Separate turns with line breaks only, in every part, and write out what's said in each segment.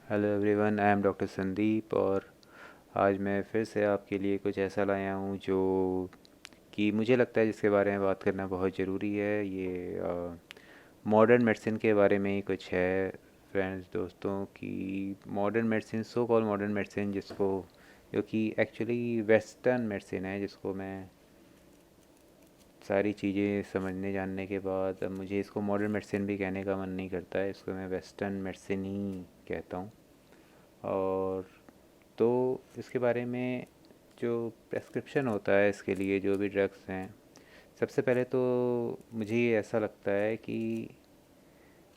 Hello everyone, I am doctor Sandeep और आज मैं फिर से आपके लिए कुछ ऐसा लाया हूँ जो कि मुझे लगता है जिसके बारे में बात करना बहुत ज़रूरी है। ये मॉडर्न मेडिसिन के बारे में ही कुछ है फ्रेंड्स, दोस्तों की मॉडर्न मेडिसिन, सो कॉल मॉडर्न मेडिसिन, जिसको जो कि एक्चुअली वेस्टर्न मेडिसिन है, जिसको मैं सारी चीज़ें समझने जानने के बाद अब मुझे इसको मॉडर्न मेडिसिन भी कहने का मन नहीं करता है, इसको मैं वेस्टर्न मेडिसिन ही कहता हूँ। और तो इसके बारे में जो प्रेस्क्रिप्शन होता है इसके लिए, जो भी ड्रग्स हैं, सबसे पहले तो मुझे ये ऐसा लगता है कि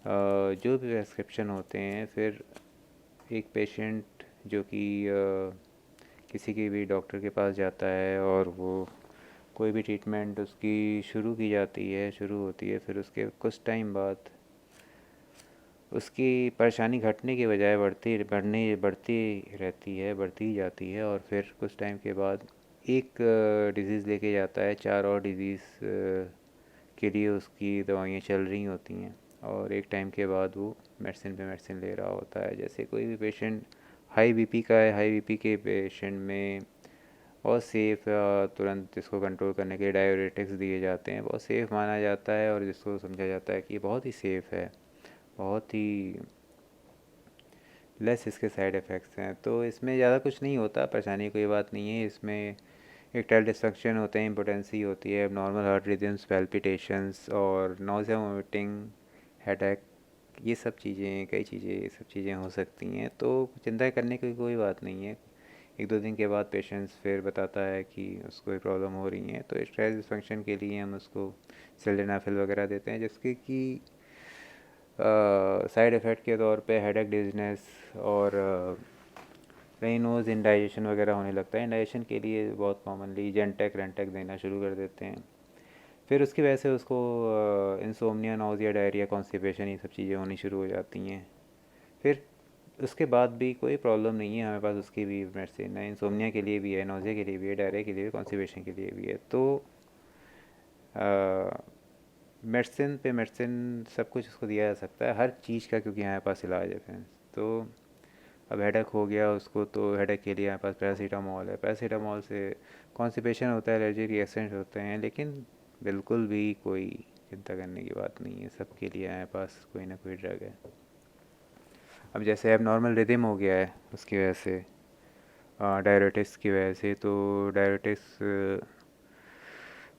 जो भी प्रेस्क्रिप्शन होते हैं, फिर एक पेशेंट जो कि किसी के भी डॉक्टर के पास जाता है और वो कोई भी ट्रीटमेंट उसकी शुरू होती है, फिर उसके कुछ टाइम बाद उसकी परेशानी घटने के बजाय बढ़ती रहती है, बढ़ती ही जाती है, और फिर कुछ टाइम के बाद एक डिज़ीज़ लेके जाता है, चार और डिज़ीज़ के लिए उसकी दवाइयाँ चल रही होती हैं, और एक टाइम के बाद वो मेडिसिन पे मेडिसिन ले रहा होता है। जैसे कोई भी पेशेंट हाई बीपी का है, हाई बीपी के पेशेंट में बहुत सेफ़, तुरंत इसको कंट्रोल करने के लिए डाययूरेटिक्स दिए जाते हैं, बहुत सेफ़ माना जाता है, और जिसको समझा जाता है कि ये बहुत ही सेफ़ है, बहुत ही लेस इसके साइड इफ़ेक्ट्स हैं। तो इसमें ज़्यादा कुछ नहीं होता, परेशानी की कोई बात नहीं है। इसमें इरेक्टाइल डिस्फंक्शन होते हैं, इम्पोटेंसी होती है, नॉर्मल हार्ट रिदम्स, पैल्पिटेशंस और नौज़िया, वोमिटिंग, हेडेक, ये सब चीज़ें, कई चीज़ें, ये सब चीज़ें हो सकती हैं। तो चिंता करने की कोई बात नहीं है। एक दो दिन के बाद पेशेंट्स फिर बताता है कि उसको ये प्रॉब्लम हो रही है, तो इरेक्टाइल डिस्फंक्शन के लिए हम उसको सिल्डेनाफिल वगैरह देते हैं, जिसके कि साइड इफ़ेक्ट के तौर पे हेडेक, डिज़नेस और कहीं नोज़ इंडाइजेशन वगैरह होने लगता है। इंडाइजेशन के लिए बहुत कॉमनली जेंटेक रेंटेक देना शुरू कर देते हैं। फिर उसकी वजह से उसको इंसोम्निया, नाउज़िया, डायरिया, कॉन्स्टिपेशन, ये सब चीज़ें होनी शुरू हो जाती हैं। फिर उसके बाद भी कोई प्रॉब्लम नहीं है, हमारे पास उसकी भी मेडिसिन है, इंसोम्निया के लिए भी है, नाउज़िया के लिए भी है, डायरिया के लिए भी, कॉन्स्टिपेशन के लिए भी है। तो मेडिसिन पे मेडिसिन सब कुछ उसको दिया जा सकता है, हर चीज़ का, क्योंकि हमारे पास इलाज है फ्रेंड्स। तो अब हेडेक हो गया उसको, तो हेडेक के लिए हमारे पास पैरासीटामॉल है, पैरासीटामॉल से कॉन्स्टिपेशन होता है, एलर्जी रिएक्शंस होते हैं, लेकिन बिल्कुल भी कोई चिंता करने की बात नहीं है, सबके लिए हमारे पास कोई ना कोई ड्रग है। अब जैसे अब नॉर्मल रिदम हो गया है उसकी वजह से, डायबिटिक्स की वजह से, तो डायबिटिक्स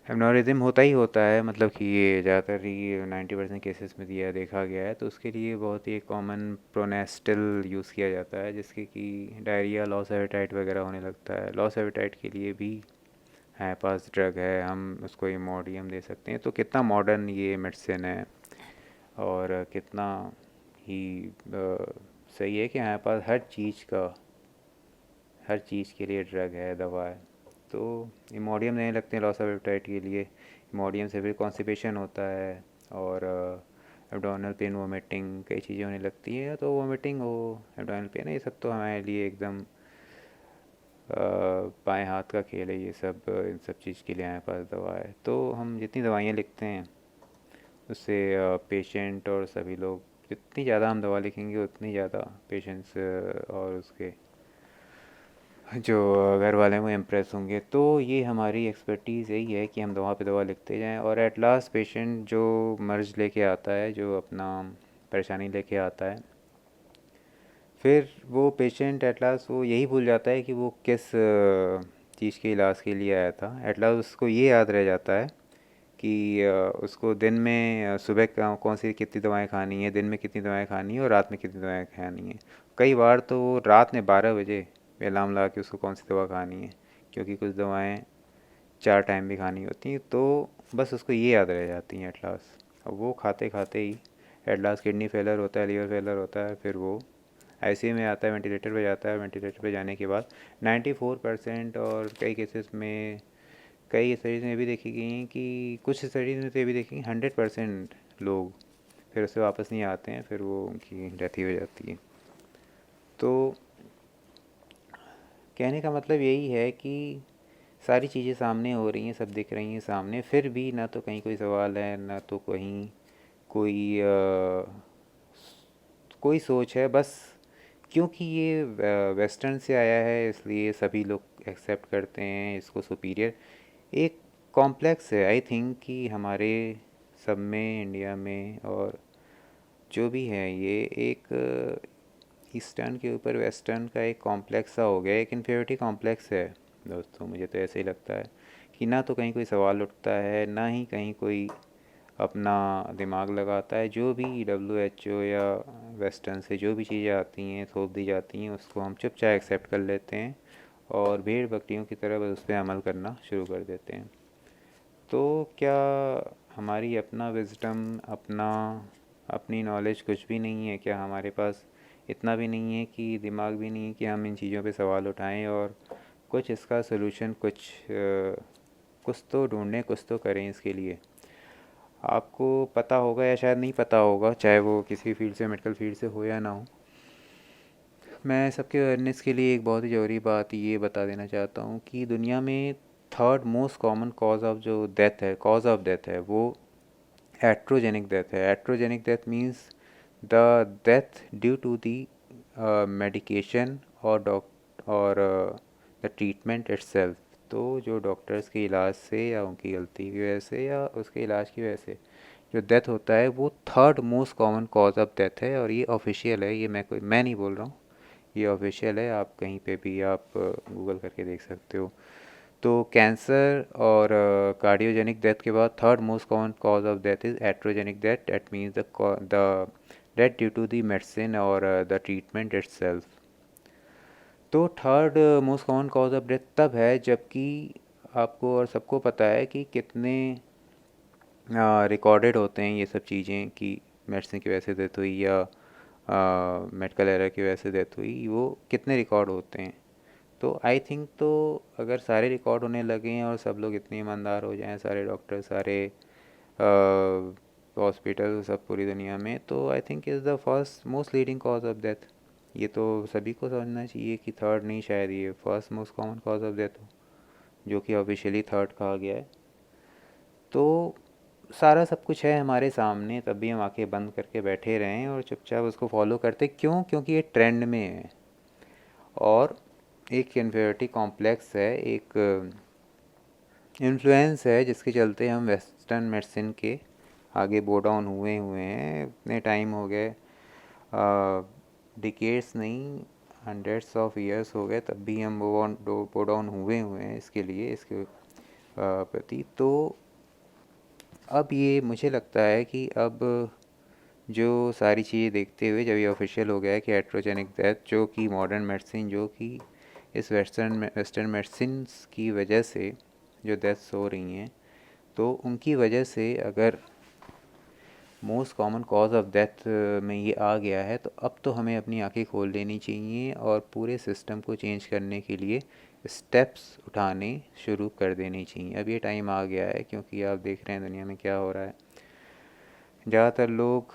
एबनोरिज्म होता ही होता है, मतलब कि ये ज़्यादातर ही 90% केसेस में दिया देखा गया है। तो उसके लिए बहुत ही कॉमन प्रोनेस्टल यूज़ किया जाता है, जिसके कि डायरिया, लॉस एपेटाइट वगैरह होने लगता है। लॉस एपेटाइट के लिए भी हमारे पास ड्रग है, हम उसको इमोडियम दे सकते हैं। तो कितना मॉडर्न ये मेडिसिन है, और कितना ही सही है कि हमारे पास हर चीज़ के लिए ड्रग है, दवा है। तो इमोडियम देने लगते हैं लॉस ऑफ एपेटाइट के लिए। इमोडियम से फिर कॉन्स्टिपेशन होता है, और एब्डोमिनल पेन, वोमिटिंग, कई चीज़ें होने लगती हैं। तो वोमिटिंग हो, एब्डोमिनल पेन, ये सब तो हमारे लिए एकदम बाएं हाथ का खेल है। ये सब इन सब चीज़ के लिए हमारे पास दवा है। तो हम जितनी दवाइयाँ लिखते हैं उससे पेशेंट और सभी लोग, जितनी ज़्यादा हम दवा लिखेंगे उतनी ज़्यादा पेशेंट्स और उसके जो घर वाले वो इम्प्रेस होंगे। तो ये हमारी एक्सपर्टीज़ यही है कि हम दवा पे दवा लिखते जाएं, और एट लास्ट पेशेंट जो मर्ज़ लेके आता है, जो अपना परेशानी लेके आता है, फिर वो पेशेंट एट लास्ट वो यही भूल जाता है कि वो किस चीज़ के इलाज के लिए आया था। एट लास्ट उसको ये याद रह जाता है कि उसको दिन में सुबह कौन सी कितनी दवाएं खानी है, दिन में कितनी दवाएं खानी है, और रात में कितनी दवाएं खानी है। कई बार तो वो रात में 12 बजे अलार्म लगा के उसको कौन सी दवा खानी है, क्योंकि कुछ दवाएं 4 टाइम भी खानी होती हैं। तो बस उसको ये याद रह जाती हैं एट लास्ट। अब वो खाते खाते ही एट लास्ट किडनी फेलर होता है, लीवर फेलर होता है, फिर वो आईसीयू में आता है, वेंटिलेटर पे जाता है। वेंटिलेटर पे जाने के बाद 94%, और कई केसेस में, कई स्टडीज़ में भी देखी गई हैं कि कुछ स्टडीज़ में तो ये भी देखी 100% लोग फिर उससे वापस नहीं आते हैं, फिर वो उनकी डेथ ही हो जाती है। तो कहने का मतलब यही है कि सारी चीज़ें सामने हो रही हैं, सब दिख रही हैं सामने, फिर भी ना तो कहीं कोई सवाल है, ना तो कहीं कोई कोई सोच है। बस क्योंकि ये वेस्टर्न से आया है इसलिए सभी लोग एक्सेप्ट करते हैं इसको सुपीरियर। एक कॉम्प्लेक्स है आई थिंक कि हमारे सब में, इंडिया में और जो भी है, ये एक ईस्टर्न के ऊपर वेस्टर्न का एक कॉम्प्लेक्स सा हो गया, एक इन्फीरियरिटी कॉम्प्लेक्स है दोस्तों। मुझे तो ऐसे ही लगता है कि ना तो कहीं कोई सवाल उठता है, ना ही कहीं कोई अपना दिमाग लगाता है। जो भी WHO या वेस्टर्न से जो भी चीज़ें आती हैं, थोप दी जाती हैं, उसको हम चुपचाप एक्सेप्ट कर लेते हैं और भेड़ बकरियों की तरह बस उस पर अमल करना शुरू कर देते हैं। तो क्या हमारी अपना विज़डम, अपनी नॉलेज कुछ भी नहीं है? क्या हमारे पास इतना भी नहीं है कि दिमाग भी नहीं है कि हम इन चीज़ों पे सवाल उठाएं और कुछ इसका सलूशन, कुछ तो ढूंढें, कुछ तो करें इसके लिए? आपको पता होगा या शायद नहीं पता होगा, चाहे वो किसी फील्ड से, मेडिकल फील्ड से हो या ना हो, मैं सबके अवेयरनेस के लिए एक बहुत ही ज़रूरी बात ये बता देना चाहता हूँ कि दुनिया में third most common cause of death है वो एट्रोजेनिक डेथ है। Iatrogenic death means the death due to the medication और द ट्रीटमेंट इटसेल्फ। तो जो डॉक्टर्स के इलाज से या उनकी गलती की वजह से या उसके इलाज की वजह से जो डेथ होता है, वो third most common cause of death है। और ये ऑफिशियल है, ये मैं नहीं बोल रहा हूँ, ये ऑफिशियल है। आप कहीं पे भी आप गूगल करके देख सकते हो। तो कैंसर और कार्डियोजेनिक डेथ के बाद third most common cause of death is iatrogenic death. That means the death due to the medicine और द ट्रीटमेंट इटसेल्फ। तो third most common cause of death तब है जबकि आपको और सबको पता है कि कितने रिकॉर्डेड होते हैं ये सब चीज़ें कि मेडिसिन की वजह से डेथ हुई या मेडिकल एरर की वजह से डेथ हुई, वो कितने रिकॉर्ड होते हैं। तो आई थिंक तो अगर सारे रिकॉर्ड होने लगें और सब लोग इतने ईमानदार हो जाएं, सारे डॉक्टर, सारे हॉस्पिटल, सब पूरी दुनिया में, तो I think is the first most leading cause of death. ये तो सभी को समझना चाहिए कि थर्ड नहीं, शायद ये first most common cause of death हो, जो कि ऑफिशियली थर्ड कहा गया है। तो सारा सब कुछ है हमारे सामने, तब भी हम आंखें बंद करके बैठे रहें और चुपचाप उसको फॉलो करते। क्यों? क्योंकि ये ट्रेंड में है और एक इन्फीरियरिटी कॉम्प्लेक्स है, एक इन्फ्लुएंस है जिसके चलते हम वेस्टर्न मेडिसिन के आगे बो डाउन हुए हैं। इतने टाइम हो गए, डिकेड्स नहीं, हंड्रेड्स ऑफ ईयर्स हो गए, तब भी हम बो डाउन हुए हैं इसके लिए, इसके प्रति। तो अब ये मुझे लगता है कि अब जो सारी चीज़ें देखते हुए जब ये ऑफिशियल हो गया है कि एट्रोजेनिक डेथ, जो कि मॉडर्न मेडिसिन, जो कि इस वेस्टर्न मेडिसिन की वजह से जो डेथ्स हो रही हैं, तो उनकी वजह से अगर most common cause of death में ये आ गया है, तो अब तो हमें अपनी आंखें खोल लेनी चाहिए और पूरे सिस्टम को चेंज करने के लिए स्टेप्स उठाने शुरू कर देने चाहिए। अब ये टाइम आ गया है, क्योंकि आप देख रहे हैं दुनिया में क्या हो रहा है। ज़्यादातर लोग,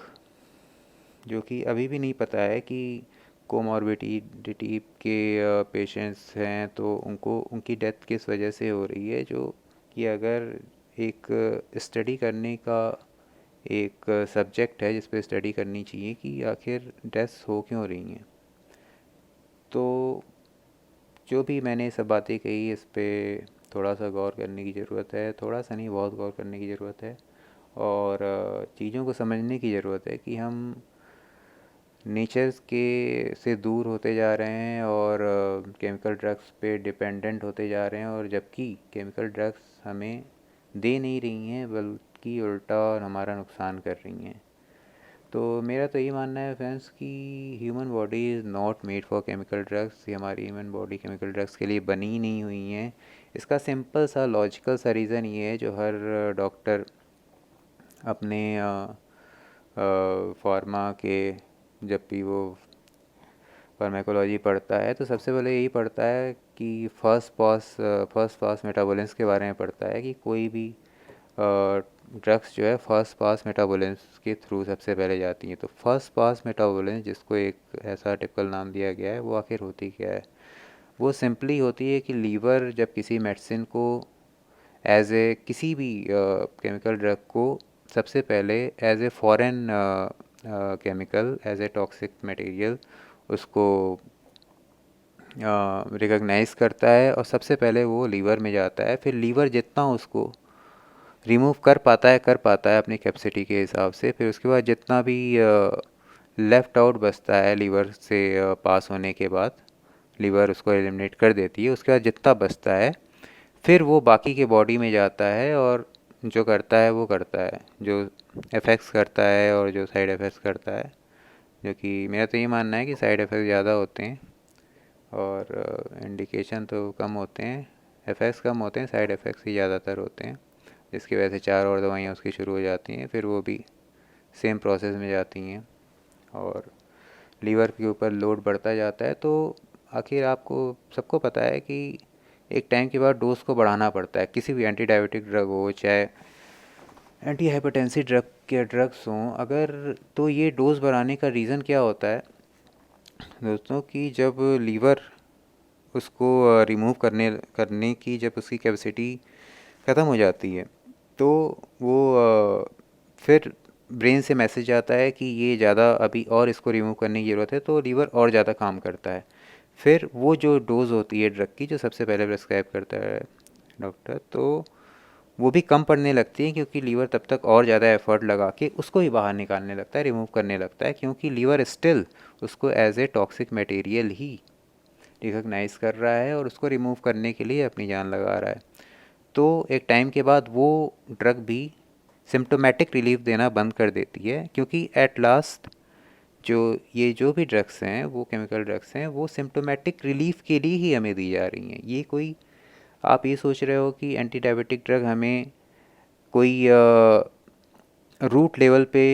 जो कि अभी भी नहीं पता है कि कोमॉर्बिडिटी के पेशेंट्स हैं, तो उनको उनकी डेथ किस वजह से हो रही है, जो कि अगर एक स्टडी करने का एक सब्जेक्ट है जिस पे स्टडी करनी चाहिए कि आखिर डेथ्स हो क्यों रही हैं। तो जो भी मैंने सब बातें कही, इस पे थोड़ा सा गौर करने की ज़रूरत है, थोड़ा सा नहीं, बहुत गौर करने की ज़रूरत है। और चीज़ों को समझने की ज़रूरत है कि हम नेचर के से दूर होते जा रहे हैं और केमिकल ड्रग्स पे डिपेंडेंट होते जा रहे हैं, और जबकि केमिकल ड्रग्स हमें दे नहीं रही हैं बल्कि उल्टा हमारा नुकसान कर रही हैं। तो मेरा तो ये मानना है फ्रेंड्स कि human body is not made for chemical drugs. हमारी ह्यूमन बॉडी केमिकल ड्रग्स के लिए बनी ही नहीं हुई है। इसका सिंपल सा लॉजिकल सा रीज़न ये है, जो हर डॉक्टर अपने फार्मा के, जब भी वो फार्माकोलॉजी पढ़ता है, तो सबसे पहले यही पढ़ता है कि फर्स्ट पास मेटाबॉलिज्म के बारे में पढ़ता है कि कोई भी ड्रग्स जो है फर्स्ट पास मेटाबॉलिज्म के थ्रू सबसे पहले जाती हैं। तो फर्स्ट पास मेटाबॉलिज्म, जिसको एक ऐसा टिपिकल नाम दिया गया है, वो आखिर होती क्या है? वो सिंपली होती है कि लीवर जब किसी मेडिसिन को एज ए किसी भी केमिकल ड्रग को सबसे पहले as a foreign chemical, as a toxic material उसको रिकॉग्नाइज़ करता है और सबसे पहले वो लीवर में जाता है। फिर लीवर जितना उसको रिमूव कर पाता है अपनी कैपेसिटी के हिसाब से। फिर उसके बाद जितना भी लेफ़्ट आउट बचता है लीवर से पास होने के बाद, लीवर उसको एलिमिनेट कर देती है। उसके बाद जितना बचता है फिर वो बाकी के बॉडी में जाता है और जो करता है वो करता है, जो इफ़ेक्ट्स करता है और जो साइड इफ़ेक्ट्स करता है, जो कि मेरा तो ये मानना है कि साइड इफ़ेक्ट ज़्यादा होते हैं और इंडिकेशन तो कम होते हैं। इफ़ेक्ट्स कम होते हैं, साइड इफ़ेक्ट्स ही ज़्यादातर होते हैं, जिसकी वजह से 4 और दवाइयाँ उसकी शुरू हो जाती हैं। फिर वो भी सेम प्रोसेस में जाती हैं और लीवर के ऊपर लोड बढ़ता जाता है। तो आखिर आपको सबको पता है कि एक टाइम के बाद डोज को बढ़ाना पड़ता है। किसी भी एंटी डायबिटिक ड्रग हो, चाहे एंटी हाइपरटेंसिव ड्रग्स हों, अगर तो ये डोज बढ़ाने का रीज़न क्या होता है दोस्तों, कि जब लीवर उसको रिमूव करने करने की जब उसकी कैपेसिटी ख़त्म हो जाती है तो वो फिर ब्रेन से मैसेज आता है कि ये ज़्यादा अभी और इसको रिमूव करने की ज़रूरत है, तो लीवर और ज़्यादा काम करता है। फिर वो जो डोज़ होती है ड्रग की, जो सबसे पहले प्रेस्क्राइब करता है डॉक्टर, तो वो भी कम पड़ने लगती है, क्योंकि लीवर तब तक और ज़्यादा एफर्ट लगा के उसको ही बाहर निकालने लगता है, रिमूव करने लगता है, क्योंकि लीवर स्टिल उसको एज ए टॉक्सिक मटेरियल ही रिकॉग्नाइज़ कर रहा है और उसको रिमूव करने के लिए अपनी जान लगा रहा है। तो एक टाइम के बाद वो ड्रग भी सिम्टोमेटिक रिलीफ देना बंद कर देती है, क्योंकि एट लास्ट जो भी ड्रग्स हैं, वो केमिकल ड्रग्स हैं, वो सिम्टोमेटिक रिलीफ के लिए ही हमें दी जा रही हैं। ये कोई आप ये सोच रहे हो कि एंटी डायबिटिक ड्रग हमें कोई रूट लेवल पे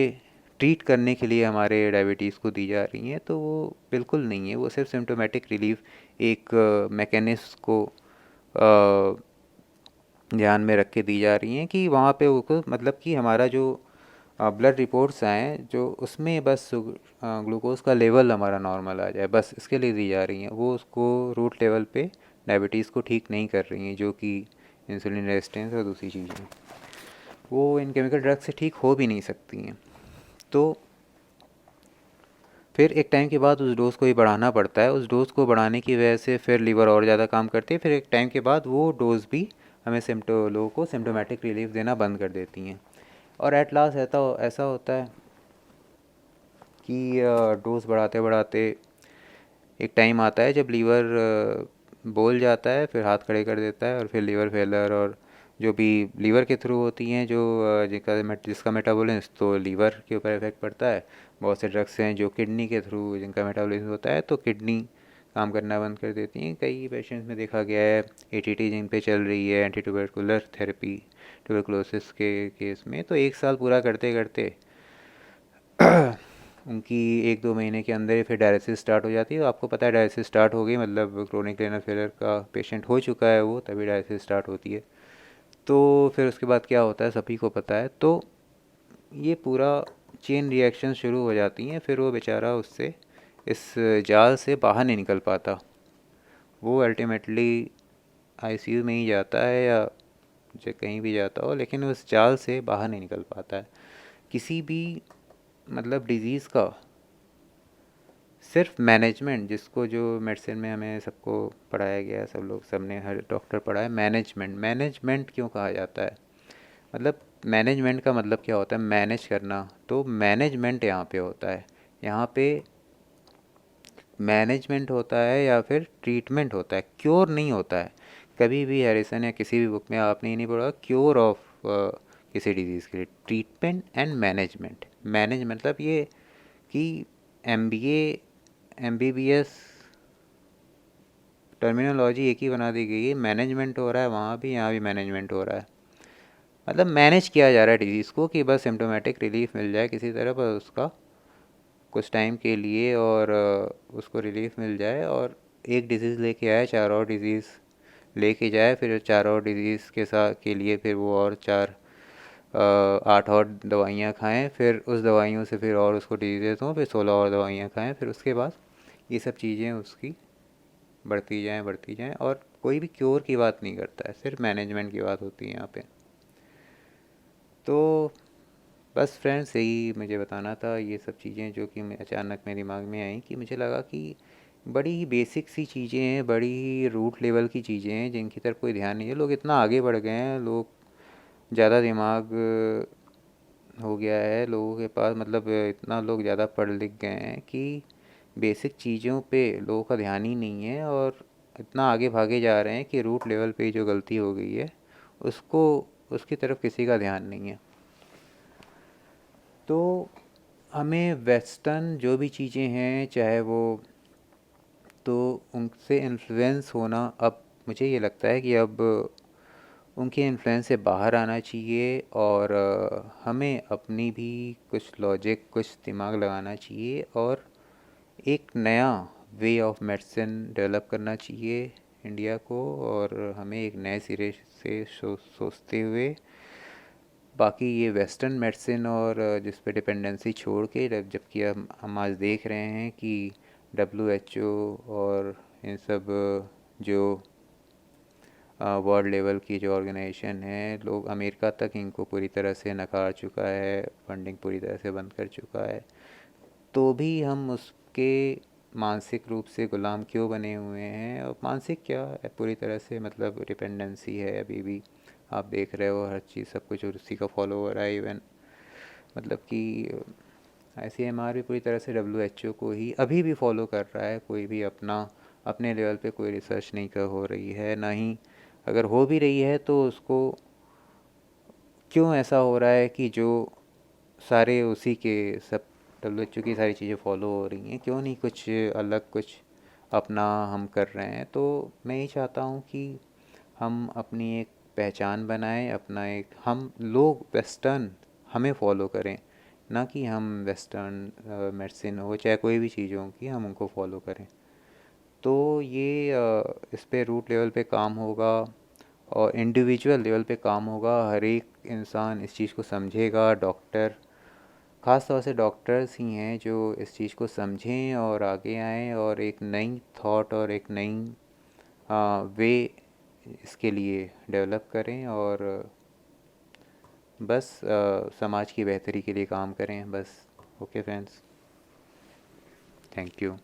ट्रीट करने के लिए हमारे डायबिटीज़ को दी जा रही हैं, तो वो बिल्कुल नहीं है। वो सिर्फ सिम्टोमेटिक रिलीफ एक मैकेनिज्म को ध्यान में रख के दी जा रही हैं, कि वहाँ पे वो मतलब कि हमारा जो ब्लड रिपोर्ट्स आएँ जो उसमें बस ग्लूकोज का लेवल हमारा नॉर्मल आ जाए, बस इसके लिए दी जा रही हैं। वो उसको रूट लेवल पे डायबिटीज़ को ठीक नहीं कर रही हैं, जो कि इंसुलिन रेजिस्टेंस और दूसरी चीज़ें, वो इन केमिकल ड्रग से ठीक हो भी नहीं सकती हैं। तो फिर एक टाइम के बाद उस डोज़ को ही बढ़ाना पड़ता है। उस डोज़ को बढ़ाने की वजह से फिर लीवर और ज़्यादा काम करती है। फिर एक टाइम के बाद वो डोज़ भी हमें लोगों को सिम्टोमेटिक रिलीफ देना बंद कर देती हैं। और एट लास्ट ऐसा होता है कि डोज़ बढ़ाते बढ़ाते एक टाइम आता है जब लीवर बोल जाता है, फिर हाथ खड़े कर देता है और फिर लीवर फेलर, और जो भी लीवर के थ्रू होती हैं, जो जिसका मेटाबॉलिज्म, तो लीवर के ऊपर इफेक्ट पड़ता है। बहुत से ड्रग्स हैं जो किडनी के थ्रू जिनका मेटाबॉलिज्म होता है, तो किडनी काम करना बंद कर देती हैं। कई पेशेंट्स में देखा गया है एटीटी जिन पे चल रही है, एंटी ट्यूबरकुलर थेरेपी ट्यूबरकुलोसिस के केस में, तो 1 साल पूरा करते करते उनकी 1-2 महीने के अंदर ही फिर डायलिसिस स्टार्ट हो जाती है। आपको पता है डायलिसिस स्टार्ट हो गई मतलब क्रोनिक रेनल फेलियर का पेशेंट हो चुका है वो, तभी डायलिसिस स्टार्ट होती है। तो फिर उसके बाद क्या होता है सभी को पता है। तो ये पूरा चेन रिएक्शन शुरू हो जाती हैं। फिर वो बेचारा उससे इस जाल से बाहर नहीं निकल पाता। वो अल्टीमेटली आईसीयू में ही जाता है या जो कहीं भी जाता हो, लेकिन उस जाल से बाहर नहीं निकल पाता है। किसी भी मतलब डिज़ीज़ का सिर्फ मैनेजमेंट, जिसको जो मेडिसिन में हमें सबको पढ़ाया गया, सब लोग सबने हर डॉक्टर पढ़ा है, मैनेजमेंट। मैनेजमेंट क्यों कहा जाता है, मतलब मैनेजमेंट का मतलब क्या होता है, मैनेज करना। तो मैनेजमेंट यहाँ पे होता है, यहाँ पे मैनेजमेंट होता है या फिर ट्रीटमेंट होता है, क्योर नहीं होता है। कभी भी हैरिसन या किसी भी बुक में आपने ये नहीं पढ़ा क्योर ऑफ किसी डिजीज़ के लिए। Treatment and management. मैनेज मतलब ये कि एमबीए एमबीबीएस टर्मिनोलॉजी एक ही बना दी गई है। मैनेजमेंट हो रहा है वहाँ भी, यहाँ भी मैनेजमेंट हो रहा है। मतलब मैनेज किया जा रहा है डिजीज़ को, कि बस सिम्टोमेटिक रिलीफ मिल जाए किसी तरह, बस उसका कुछ टाइम के लिए, और उसको रिलीफ मिल जाए, और एक डिजीज़ लेके आए, 4 और डिजीज़ लेके जाए, फिर 4 और डिजीज़ के साथ के लिए फिर वो और 8 और दवाइयाँ खाएं, फिर उस दवाइयों से फिर और उसको डिजीज़ हों, फिर 16 और दवाइयाँ खाएं, फिर उसके बाद ये सब चीज़ें उसकी बढ़ती जाएं। और कोई भी क्योर की बात नहीं करता है, सिर्फ मैनेजमेंट की बात होती है यहाँ पे। तो बस फ्रेंड्स यही मुझे बताना था, ये सब चीज़ें जो कि अचानक मेरे दिमाग में आई, कि मुझे लगा कि बड़ी ही बेसिक सी चीज़ें हैं, बड़ी ही रूट लेवल की चीज़ें हैं जिनकी तरफ कोई ध्यान नहीं है। लोग इतना आगे बढ़ गए हैं, लोग ज़्यादा दिमाग हो गया है लोगों के पास, मतलब इतना लोग ज़्यादा पढ़ लिख गए हैं कि बेसिक चीज़ों पे लोगों का ध्यान ही नहीं है, और इतना आगे भागे जा रहे हैं कि रूट लेवल पे जो गलती हो गई है उसको उसकी तरफ किसी का ध्यान नहीं है। तो हमें वेस्टर्न जो भी चीज़ें हैं, चाहे वो, तो उनसे इन्फ्लुएंस होना, अब मुझे ये लगता है कि अब उनके इन्फ्लुएंस से बाहर आना चाहिए, और हमें अपनी भी कुछ लॉजिक, कुछ दिमाग लगाना चाहिए, और एक नया वे ऑफ मेडिसिन डेवलप करना चाहिए इंडिया को, और हमें एक नए सिरे से सोचते हुए बाकी ये वेस्टर्न मेडिसिन और जिस पे डिपेंडेंसी छोड़ के, जबकि हम आज देख रहे हैं कि WHO और इन सब जो वर्ल्ड लेवल की जो ऑर्गेनाइजेशन है, लोग अमेरिका तक इनको पूरी तरह से नकार चुका है, फंडिंग पूरी तरह से बंद कर चुका है, तो भी हम उसके मानसिक रूप से गुलाम क्यों बने हुए हैं? और मानसिक क्या है, पूरी तरह से मतलब डिपेंडेंसी है अभी भी। आप देख रहे हो हर चीज़, सब कुछ उसी का फॉलो हो रहा है। इवन मतलब कि ICMR भी पूरी तरह से WHO को ही अभी भी फॉलो कर रहा है, कोई भी अपने लेवल पे कोई रिसर्च नहीं कर हो रही है, ना ही अगर हो भी रही है तो उसको क्यों ऐसा हो रहा है कि जो सारे उसी के सब WHO की सारी चीज़ें फॉलो हो रही हैं, क्यों नहीं कुछ अलग, कुछ अपना हम कर रहे हैं? तो मैं ये चाहता हूँ कि हम अपनी एक पहचान बनाएं, अपना एक, हम लोग वेस्टर्न हमें फॉलो करें, ना कि हम वेस्टर्न मेडिसिन हो चाहे कोई भी चीज़ हो कि हम उनको फॉलो करें। तो ये इस पे रूट लेवल पे काम होगा, और इंडिविजुअल लेवल पे काम होगा। हर एक इंसान इस चीज़ को समझेगा, डॉक्टर, ख़ास तौर से डॉक्टर्स ही हैं जो इस चीज़ को समझें और आगे आएँ, और एक नई थॉट और एक नई वे इसके लिए डेवलप करें, और बस समाज की बेहतरी के लिए काम करें बस। Okay friends, thank you.